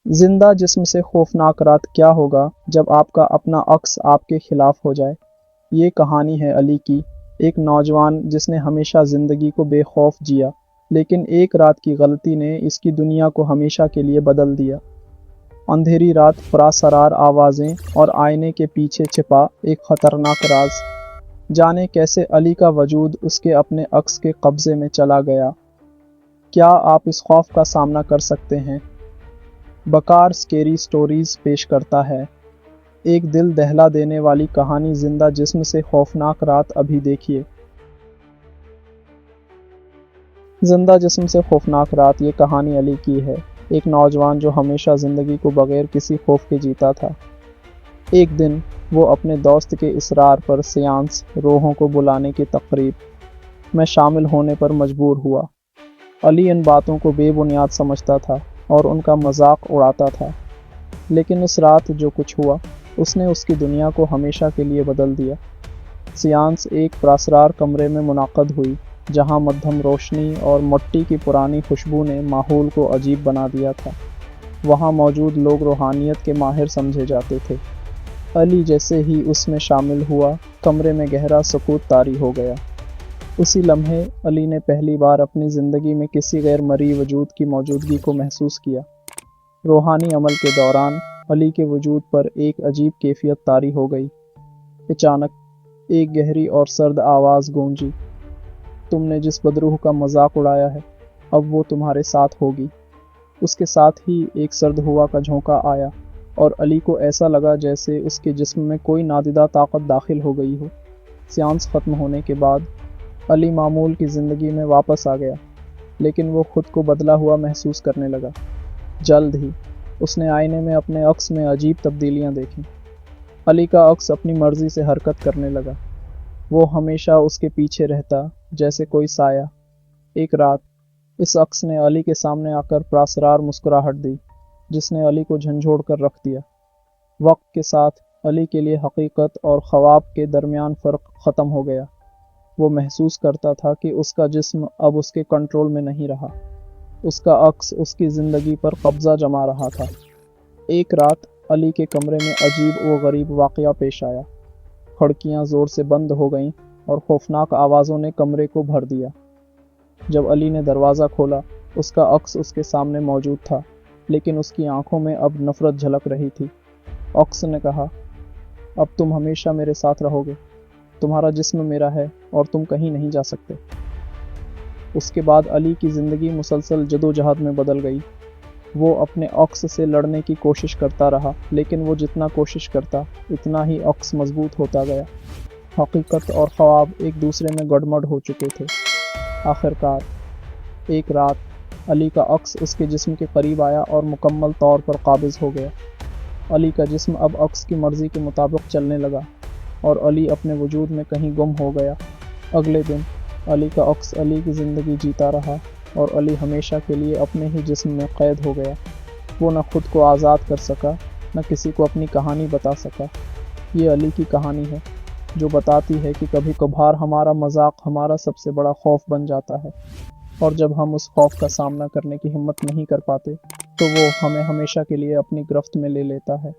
زندہ جسم سے خوفناک رات کیا ہوگا جب آپ کا اپنا عکس آپ کے خلاف ہو جائے۔ یہ کہانی ہے علی کی، ایک نوجوان جس نے ہمیشہ زندگی کو بے خوف جیا، لیکن ایک رات کی غلطی نے اس کی دنیا کو ہمیشہ کے لیے بدل دیا۔ اندھیری رات، پراسرار آوازیں اور آئینے کے پیچھے چھپا ایک خطرناک راز۔ جانے کیسے علی کا وجود اس کے اپنے عکس کے قبضے میں چلا گیا۔ کیا آپ اس خوف کا سامنا کر سکتے ہیں؟ بکار سکیری سٹوریز پیش کرتا ہے ایک دل دہلا دینے والی کہانی، زندہ جسم سے خوفناک رات۔ ابھی دیکھیے زندہ جسم سے خوفناک رات۔ یہ کہانی علی کی ہے، ایک نوجوان جو ہمیشہ زندگی کو بغیر کسی خوف کے جیتا تھا۔ ایک دن وہ اپنے دوست کے اصرار پر سیانس روحوں کو بلانے کی تقریب میں شامل ہونے پر مجبور ہوا۔ علی ان باتوں کو بے بنیاد سمجھتا تھا اور ان کا مذاق اڑاتا تھا، لیکن اس رات جو کچھ ہوا اس نے اس کی دنیا کو ہمیشہ کے لیے بدل دیا۔ سیانس ایک پراسرار کمرے میں منعقد ہوئی، جہاں مدھم روشنی اور مٹی کی پرانی خوشبو نے ماحول کو عجیب بنا دیا تھا۔ وہاں موجود لوگ روحانیت کے ماہر سمجھے جاتے تھے۔ علی جیسے ہی اس میں شامل ہوا، کمرے میں گہرا سکوت طاری ہو گیا۔ اسی لمحے علی نے پہلی بار اپنی زندگی میں کسی غیر مرئی وجود کی موجودگی کو محسوس کیا۔ روحانی عمل کے دوران علی کے وجود پر ایک عجیب کیفیت طاری ہو گئی۔ اچانک ایک گہری اور سرد آواز گونجی، تم نے جس بدروح کا مذاق اڑایا ہے اب وہ تمہارے ساتھ ہوگی۔ اس کے ساتھ ہی ایک سرد ہوا کا جھونکا آیا اور علی کو ایسا لگا جیسے اس کے جسم میں کوئی نادیدہ طاقت داخل ہو گئی ہو۔ سیانس ختم ہونے کے بعد علی معمول کی زندگی میں واپس آ گیا، لیکن وہ خود کو بدلا ہوا محسوس کرنے لگا۔ جلد ہی اس نے آئینے میں اپنے عکس میں عجیب تبدیلیاں دیکھیں۔ علی کا عکس اپنی مرضی سے حرکت کرنے لگا، وہ ہمیشہ اس کے پیچھے رہتا جیسے کوئی سایہ۔ ایک رات اس عکس نے علی کے سامنے آ کر پراسرار مسکراہٹ دی، جس نے علی کو جھنجھوڑ کر رکھ دیا۔ وقت کے ساتھ علی کے لیے حقیقت اور خواب کے درمیان فرق ختم ہو گیا۔ وہ محسوس کرتا تھا کہ اس کا جسم اب اس کے کنٹرول میں نہیں رہا، اس کا عکس اس کی زندگی پر قبضہ جما رہا تھا۔ ایک رات علی کے کمرے میں عجیب و غریب واقعہ پیش آیا۔ کھڑکیاں زور سے بند ہو گئیں اور خوفناک آوازوں نے کمرے کو بھر دیا۔ جب علی نے دروازہ کھولا، اس کا عکس اس کے سامنے موجود تھا، لیکن اس کی آنکھوں میں اب نفرت جھلک رہی تھی۔ عکس نے کہا، اب تم ہمیشہ میرے ساتھ رہو گے، تمہارا جسم میرا ہے اور تم کہیں نہیں جا سکتے۔ اس کے بعد علی کی زندگی مسلسل جدوجہد میں بدل گئی۔ وہ اپنے عکس سے لڑنے کی کوشش کرتا رہا، لیکن وہ جتنا کوشش کرتا اتنا ہی عکس مضبوط ہوتا گیا۔ حقیقت اور خواب ایک دوسرے میں گڈمڈ ہو چکے تھے۔ آخرکار ایک رات علی کا عکس اس کے جسم کے قریب آیا اور مکمل طور پر قابض ہو گیا۔ علی کا جسم اب عکس کی مرضی کے مطابق چلنے لگا اور علی اپنے وجود میں کہیں گم ہو گیا۔ اگلے دن علی کا عکس علی کی زندگی جیتا رہا اور علی ہمیشہ کے لیے اپنے ہی جسم میں قید ہو گیا۔ وہ نہ خود کو آزاد کر سکا، نہ کسی کو اپنی کہانی بتا سکا۔ یہ علی کی کہانی ہے، جو بتاتی ہے کہ کبھی کبھار ہمارا مذاق ہمارا سب سے بڑا خوف بن جاتا ہے، اور جب ہم اس خوف کا سامنا کرنے کی ہمت نہیں کر پاتے تو وہ ہمیں ہمیشہ کے لیے اپنی گرفت میں لے لیتا ہے۔